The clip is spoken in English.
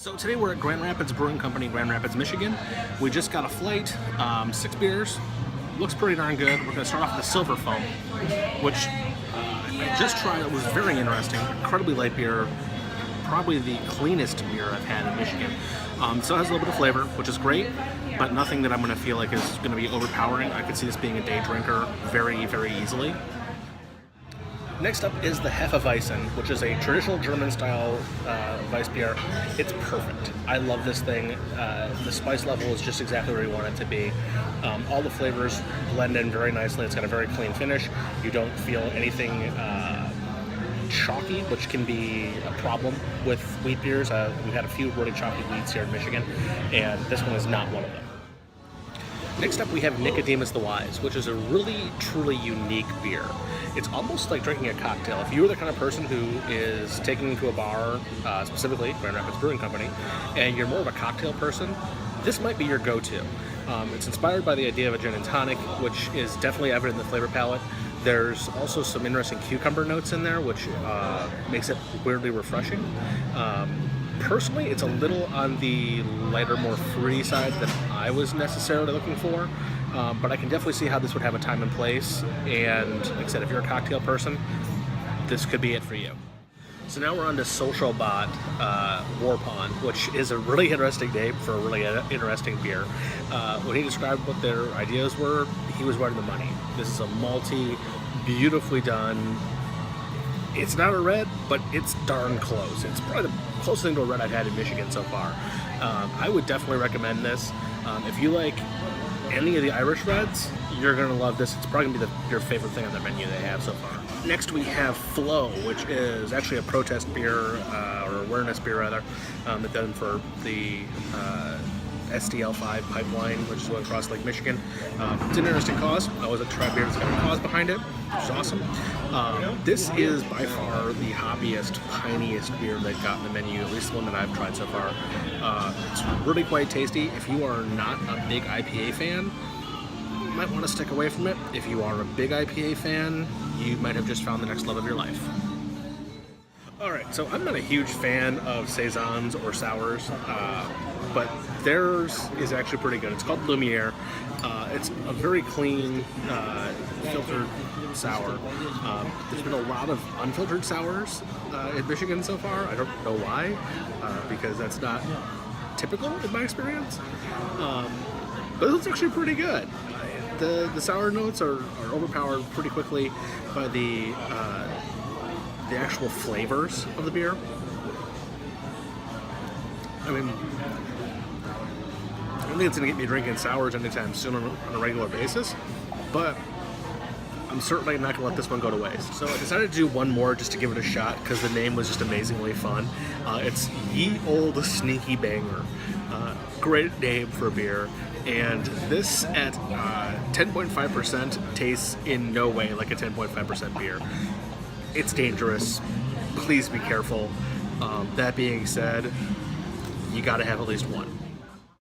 So today we're at Grand Rapids Brewing Company, Grand Rapids, Michigan. We just got a flight, 6 beers. Looks pretty darn good. We're going to start off with the Silver Foam, which I just tried. It was very interesting. Incredibly light beer. Probably the cleanest beer I've had in Michigan. So it has a little bit of flavor, which is great, but nothing that I'm going to feel like is going to be overpowering. I could see this being a day drinker very, very easily. Next up is the Ison, which is a traditional German-style Weiss beer. It's perfect. I love this thing. The spice level is just exactly where you want it to be. All the flavors blend in very nicely. It's got a very clean finish. You don't feel anything chalky, which can be a problem with wheat beers. We've had a few really chalky wheats here in Michigan, and this one is not one of them. Next up, we have Nicodemus the Wise, which is a really, truly unique beer. It's almost like drinking a cocktail. If you were the kind of person who is taking to a bar, specifically Grand Rapids Brewing Company, and you're more of a cocktail person, this might be your go-to. It's inspired by the idea of a gin and tonic, which is definitely evident in the flavor palette. There's also some interesting cucumber notes in there, which makes it weirdly refreshing. Personally, it's a little on the lighter, more fruity side than I was necessarily looking for, but I can definitely see how this would have a time and place, and like I said, if you're a cocktail person, this could be it for you. So now we're on to Socialbot War Pond, which is a really interesting name for a really interesting beer. When he described what their ideas were, he was right on the money. This is a malty, beautifully done. It's not a red, but it's darn close. It's probably the closest thing to a red I've had in Michigan so far. I would definitely recommend this. If you like any of the Irish reds, you're going to love this. It's probably going to be your favorite thing on the menu they have so far. Next we have Flow, which is actually a protest beer, or awareness beer rather, that done for the STL5 pipeline, which is going across Lake Michigan. It's an interesting cause. I always like to try beer that's got a cause behind it, which is awesome. This is by far the hoppiest, piniest beer they've got in the menu, at least the one that I've tried so far. It's really quite tasty. If you are not a big IPA fan, you might want to stick away from it. If you are a big IPA fan, you might have just found the next love of your life. Alright, so I'm not a huge fan of Saisons or sours, but theirs is actually pretty good. It's called Lumiere. It's a very clean, filtered sour. There's been a lot of unfiltered sours in Michigan so far. I don't know why, because that's not typical in my experience. But it's actually pretty good. The sour notes are overpowered pretty quickly by the actual flavors of the beer. I mean, I don't think it's going to get me drinking sours anytime soon on a regular basis, but I'm certainly not going to let this one go to waste. So I decided to do one more just to give it a shot because the name was just amazingly fun. It's Ye Olde Sneaky Banger. Great name for a beer. And this at 10.5% tastes in no way like a 10.5% beer. It's dangerous. Please be careful. That being said, you gotta have at least one.